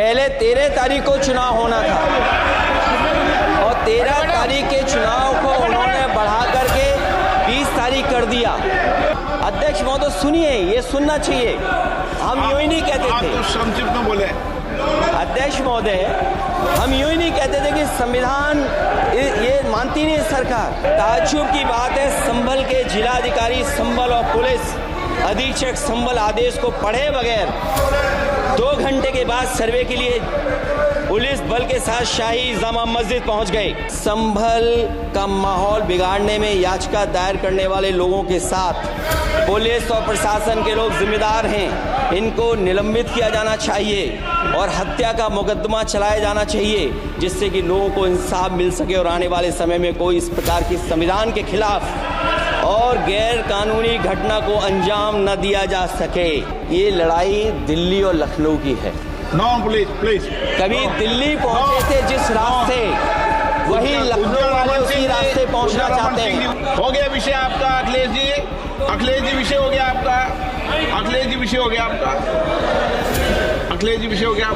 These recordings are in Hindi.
पहले 13 तारीख को चुनाव होना था और 13 तारीख के चुनाव को उन्होंने बढ़ा करके 20 तारीख कर दिया। अध्यक्ष महोदय सुनिए, ये सुनना चाहिए, हम यूं ही नहीं कहते थे। आप तो संक्षिप्त में बोले। अध्यक्ष महोदय, हम यूं ही नहीं कहते थे कि संविधान ये मानती नहीं सरकार। ताज्जुब की बात है, संभल के जिलाधिकारी संभल और पुलिस अधीक्षक संभल आदेश को पढ़े बगैर 2 घंटे के बाद सर्वे के लिए पुलिस बल के साथ शाही जामा मस्जिद पहुंच गए। संभल का माहौल बिगाड़ने में याचिका दायर करने वाले लोगों के साथ पुलिस और प्रशासन के लोग जिम्मेदार हैं। इनको निलंबित किया जाना चाहिए और हत्या का मुकदमा चलाया जाना चाहिए, जिससे कि लोगों को इंसाफ मिल सके और आने वाले समय में कोई इस प्रकार की संविधान के खिलाफ और गैर कानूनी घटना को अंजाम न दिया जा सके। ये लड़ाई दिल्ली और लखनऊ की है। No please. कभी दिल्ली पहुंचे थे जिस रास्ते, वही लखनऊ वाले उसी रास्ते पहुंचना चाहते हैं। हो गया विषय आपका अखिलेश जी, अखिलेश जी विषय हो गया आपका, अखिलेश जी विषय हो गया आपका, अखिलेश जी विषय हो गया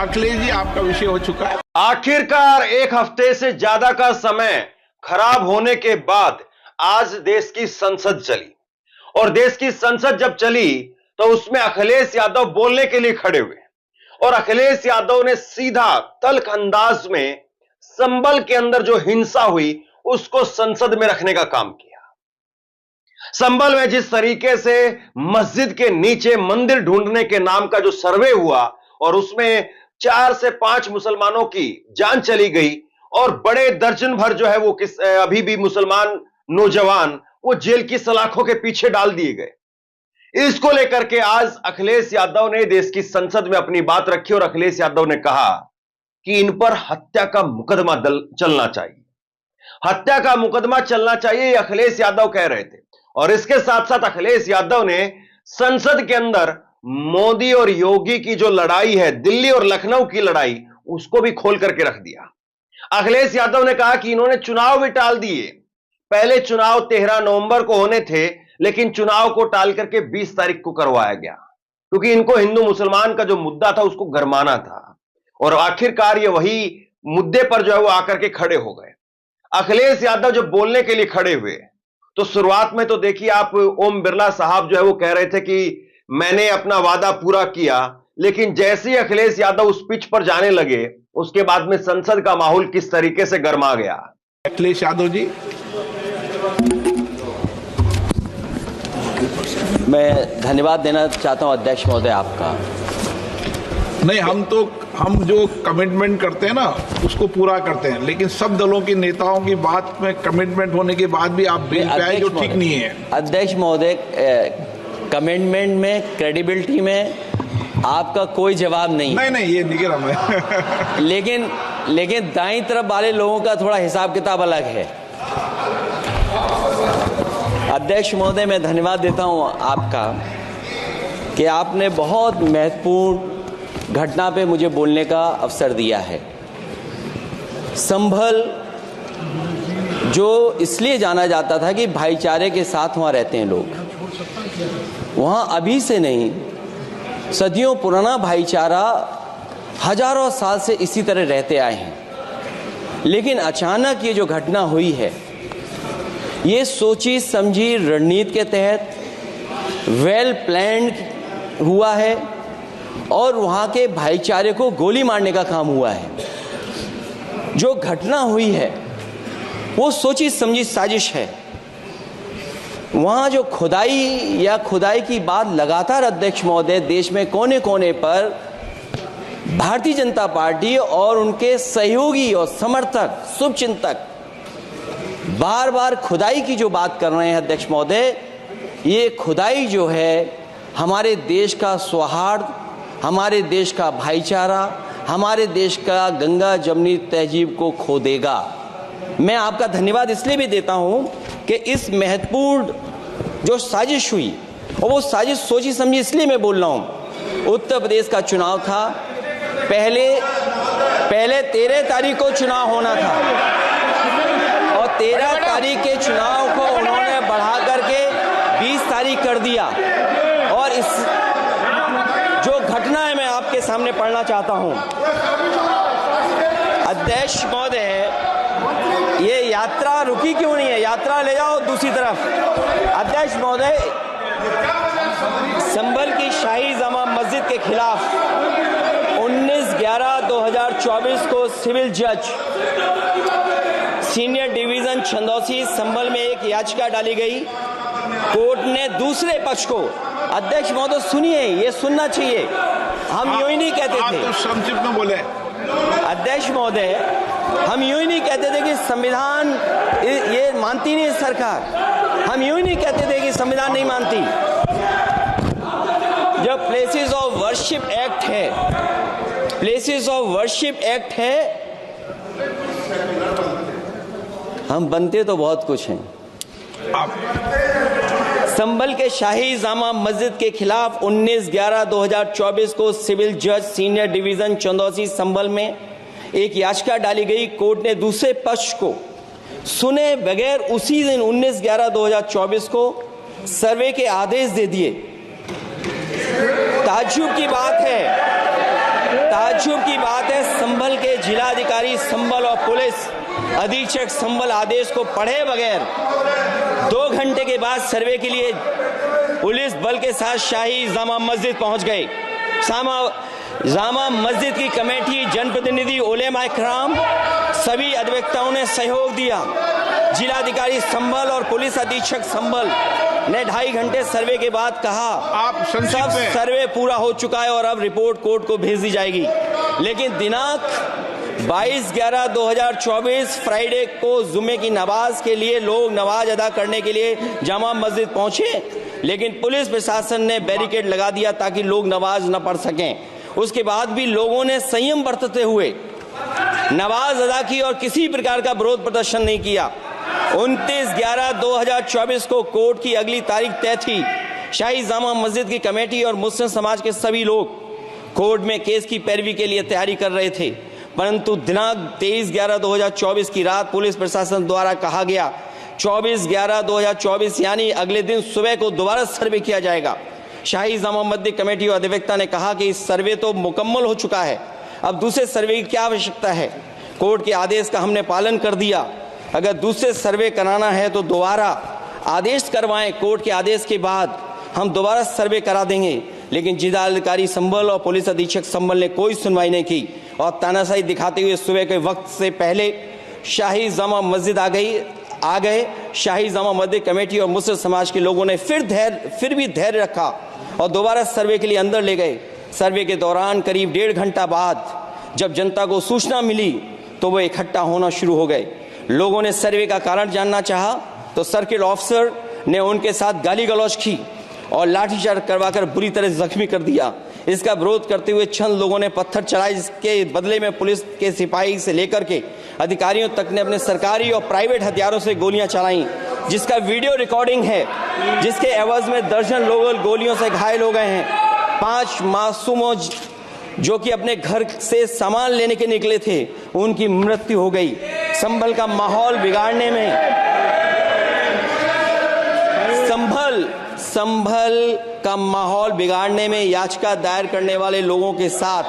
अखिलेश जी आपका विषय हो चुका है। आखिरकार 1 हफ्ते से ज्यादा का समय खराब होने के बाद आज देश की संसद चली और देश की संसद जब चली तो उसमें अखिलेश यादव बोलने के लिए खड़े हुए और अखिलेश यादव ने सीधा तल्ख अंदाज में संभल के अंदर जो हिंसा हुई उसको संसद में रखने का काम किया। संभल में जिस तरीके से मस्जिद के नीचे मंदिर ढूंढने के नाम का जो सर्वे हुआ और उसमें 4 से 5 मुसलमानों की जान चली गई और बड़े दर्जन भर जो है वो अभी भी मुसलमान नौजवान वो जेल की सलाखों के पीछे डाल दिए गए। इसको लेकर के आज अखिलेश यादव ने देश की संसद में अपनी बात रखी और अखिलेश यादव ने कहा कि इन पर हत्या का मुकदमा चलना चाहिए, हत्या का मुकदमा चलना चाहिए, ये अखिलेश यादव कह रहे थे। और इसके साथ साथ अखिलेश यादव ने संसद के अंदर मोदी और योगी की जो लड़ाई है, दिल्ली और लखनऊ की लड़ाई, उसको भी खोल करके रख दिया। अखिलेश यादव ने कहा कि इन्होंने चुनाव भी टाल दिए। पहले चुनाव 13 नवंबर को होने थे, लेकिन चुनाव को टाल करके 20 तारीख को करवाया गया क्योंकि इनको हिंदू मुसलमान का जो मुद्दा था उसको गरमाना था। और आखिरकार ये वही मुद्दे पर जो है वो आकर के खड़े हो गए। अखिलेश यादव जब बोलने के लिए खड़े हुए तो शुरुआत में तो देखिए आप, ओम बिरला साहब जो है वो कह रहे थे कि मैंने अपना वादा पूरा किया, लेकिन जैसे ही अखिलेश यादव उस पिच पर जाने लगे उसके बाद में संसद का माहौल किस तरीके से गर्मा गया। अखिलेश यादव जी, मैं धन्यवाद देना चाहता हूं अध्यक्ष महोदय आपका। नहीं, हम जो कमिटमेंट करते हैं ना उसको पूरा करते हैं, लेकिन सब दलों के नेताओं की बात में कमिटमेंट होने के बाद भी आप बेंच पे आए जो ठीक नहीं है। अध्यक्ष महोदय, कमिटमेंट में, क्रेडिबिलिटी में आपका कोई जवाब नहीं। नहीं, ये नहीं कह रहा मैं। लेकिन दाईं तरफ वाले लोगों का थोड़ा हिसाब किताब अलग है। अध्यक्ष महोदय, मैं धन्यवाद देता हूं आपका कि आपने बहुत महत्वपूर्ण घटना पे मुझे बोलने का अवसर दिया है। संभल जो इसलिए जाना जाता था कि भाईचारे के साथ वहाँ रहते हैं लोग, वहाँ अभी से नहीं, सदियों पुराना भाईचारा हजारों साल से इसी तरह रहते आए हैं। लेकिन अचानक ये जो घटना हुई है, ये सोची समझी रणनीति के तहत वेल प्लान्ड हुआ है और वहाँ के भाईचारे को गोली मारने का काम हुआ है। जो घटना हुई है वो सोची समझी साजिश है। वहाँ जो खुदाई की बात लगातार अध्यक्ष महोदय देश में कोने कोने पर भारतीय जनता पार्टी और उनके सहयोगी और समर्थक, शुभचिंतक बार बार खुदाई की जो बात कर रहे हैं अध्यक्ष महोदय, ये खुदाई जो है हमारे देश का सौहार्द, हमारे देश का भाईचारा, हमारे देश का गंगा जमनी तहजीब को खो देगा। मैं आपका धन्यवाद इसलिए भी देता हूं कि इस महत्वपूर्ण जो साजिश हुई, और वो साजिश सोची समझी इसलिए मैं बोल रहा हूं। उत्तर प्रदेश का चुनाव था, पहले 13 तारीख को चुनाव होना था और 13 तारीख के चुनाव को उन्होंने बढ़ा करके 20 तारीख जारी कर दिया। और इस जो घटना है मैं आपके सामने पढ़ना चाहता हूं। अध्यक्ष महोदय, ये यात्रा रुकी क्यों नहीं है? यात्रा ले जाओ दूसरी तरफ। अध्यक्ष महोदय, संभल की शाही जामा मस्जिद के खिलाफ 19/11/2024 को सिविल जज सीनियर डिवीजन छंदौसी संभल में एक याचिका डाली गई। कोर्ट ने दूसरे पक्ष को, अध्यक्ष महोदय सुनिए, ये सुनना चाहिए, हम यूं ही नहीं कहते थे। आप तो संक्षिप्त में बोले। अध्यक्ष महोदय, हम यूं ही नहीं कहते थे कि संविधान ये मानती नहीं सरकार। हम यूं ही नहीं कहते थे कि संविधान नहीं मानती। जब प्लेसेस ऑफ वर्शिप एक्ट है, प्लेसेस ऑफ वर्शिप एक्ट है, हम बनते तो बहुत कुछ हैं। संभल के शाही जामा मस्जिद के खिलाफ 19/11/2024 को सिविल जज सीनियर डिवीजन चंदौसी संभल में एक याचिका डाली गई। कोर्ट ने दूसरे पक्ष को सुने बगैर उसी दिन 19/11/2024 को सर्वे के आदेश दे दिए। ताज्जुब की बात है, संभल के जिलाधिकारी संभल और पुलिस अधीक्षक संभल आदेश को पढ़े बगैर 2 घंटे के बाद सर्वे के लिए पुलिस बल के साथ शाही जामा मस्जिद पहुंच गए। जामा मस्जिद की कमेटी, जनप्रतिनिधि, उलेमा इकराम, सभी अधिवक्ताओं ने सहयोग दिया। जिलाधिकारी संभल और पुलिस अधीक्षक संभल ने 2.5 घंटे सर्वे के बाद कहा, आप सब सर्वे पूरा हो चुका है और अब रिपोर्ट कोर्ट को भेज दी जाएगी। लेकिन दिनांक 22/11/2024 फ्राइडे को जुमे की नमाज के लिए लोग नमाज अदा करने के लिए जामा मस्जिद पहुंचे, लेकिन पुलिस प्रशासन ने बैरिकेड लगा दिया ताकि लोग नमाज न पढ़ सकें। उसके बाद भी लोगों ने संयम बरतते हुए नमाज अदा की और किसी प्रकार का विरोध प्रदर्शन नहीं किया। 29/11/2024 को कोर्ट की अगली तारीख तय थी। शाही जामा मस्जिद की कमेटी और मुस्लिम समाज के सभी लोग कोर्ट में केस की पैरवी के लिए तैयारी कर रहे थे, परंतु दिनांक 23/11/2024 की रात पुलिस प्रशासन द्वारा कहा गया 24/11/2024 यानी अगले दिन सुबह को दोबारा सर्वे किया जाएगा। शाही जामा मस्जिद कमेटी और अधिवक्ता ने कहा कि इस सर्वे तो मुकम्मल हो चुका है, अब दूसरे सर्वे की क्या आवश्यकता है। कोर्ट के आदेश का हमने पालन कर दिया। अगर दूसरे सर्वे कराना है तो दोबारा आदेश करवाएं, कोर्ट के आदेश के बाद हम दोबारा सर्वे करा देंगे। लेकिन जिलाधिकारी संभल और पुलिस अधीक्षक संभल ने कोई सुनवाई नहीं की और तानाशाही दिखाते हुए सुबह के वक्त से पहले शाही जामा मस्जिद आ गए। शाही जामा मस्जिद कमेटी और मुस्लिम समाज के लोगों ने फिर भी धैर्य रखा और दोबारा सर्वे के लिए अंदर ले गए। सर्वे के दौरान करीब 1.5 घंटा बाद जब जनता को सूचना मिली तो वो इकट्ठा होना शुरू हो गए। लोगों ने सर्वे का कारण जानना चाहा तो सर्किल ऑफिसर ने उनके साथ गाली गलौज की और लाठीचार्ज करवाकर बुरी तरह जख्मी कर दिया। इसका विरोध करते हुए चंद लोगों ने पत्थर चलाए, जिसके बदले में पुलिस के सिपाही से लेकर के अधिकारियों तक ने अपने सरकारी और प्राइवेट हथियारों से गोलियां चलाई, जिसका वीडियो रिकॉर्डिंग है, जिसके एवज में दर्जन लोग गोलियों से घायल हो गए हैं। 5 मासूमों जो कि अपने घर से सामान लेने के निकले थे, उनकी मृत्यु हो गई। संभल का माहौल बिगाड़ने में संभल का माहौल बिगाड़ने में याचिका दायर करने वाले लोगों के साथ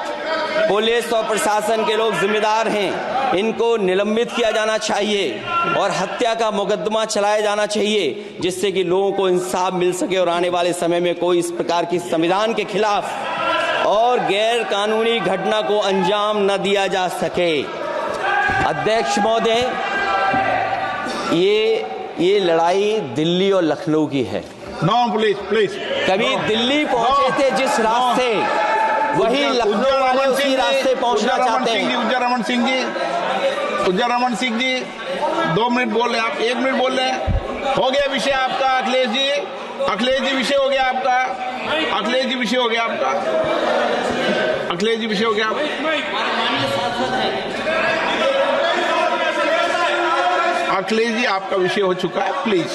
पुलिस और प्रशासन के लोग जिम्मेदार हैं। इनको निलंबित किया जाना चाहिए और हत्या का मुकदमा चलाया जाना चाहिए, जिससे कि लोगों को इंसाफ मिल सके और आने वाले समय में कोई इस प्रकार की संविधान के खिलाफ और गैर कानूनी घटना को अंजाम न दिया जा सके। अध्यक्ष महोदय, ये लड़ाई दिल्ली और लखनऊ की है। नो प्लीज कभी दिल्ली पहुंचे थे जिस रास्ते, वही लखनऊ वाले उसी रास्ते पहुंचना चाहते हैं। उज्जर रमन सिंह जी 2 मिनट बोल रहे, आप 1 मिनट बोल रहे हैं। हो गया विषय आपका अखिलेश जी विषय हो गया आपका। अखिलेश जी विषय हो गया। अखिलेश जी आपका विषय हो चुका है, प्लीज।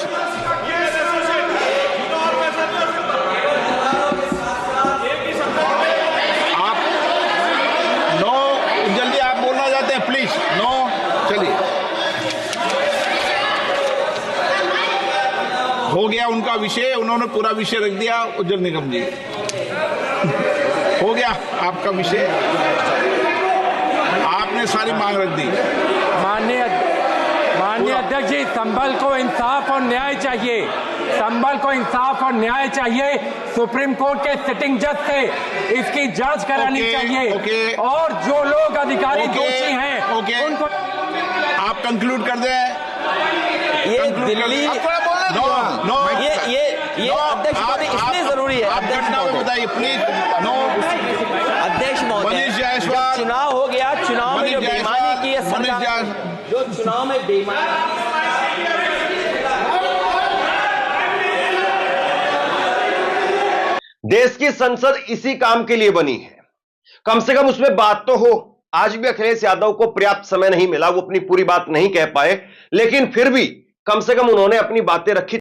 हो गया उनका आपका विषय, उन्होंने पूरा विषय रख दिया उज्जवल निगम जी। हो गया आपका विषय, आपने सारी मांग रख दी। माननीय अध्यक्ष जी, संभल को इंसाफ और न्याय चाहिए, संभल को इंसाफ और न्याय चाहिए। सुप्रीम कोर्ट के सिटिंग जज से इसकी जांच करानी चाहिए और जो लोग अधिकारी दोषी हैं उनको आप कंक्लूड कर दें। ये दिल्ली ये अध्यक्ष महोदय इसलिए जरूरी है। अध्यक्ष महोदय बताइए प्लीज। अध्यक्ष महोदय, चुनाव हो गया, चुनाव में जो बेईमानी की है सरकार, जो चुनाव में बेईमानी, देश की संसद इसी काम के लिए बनी है, कम से कम उसमें बात तो हो। आज भी अखिलेश यादव को पर्याप्त समय नहीं मिला, वो अपनी पूरी बात नहीं कह पाए, लेकिन फिर भी कम से कम उन्होंने अपनी बातें रखी।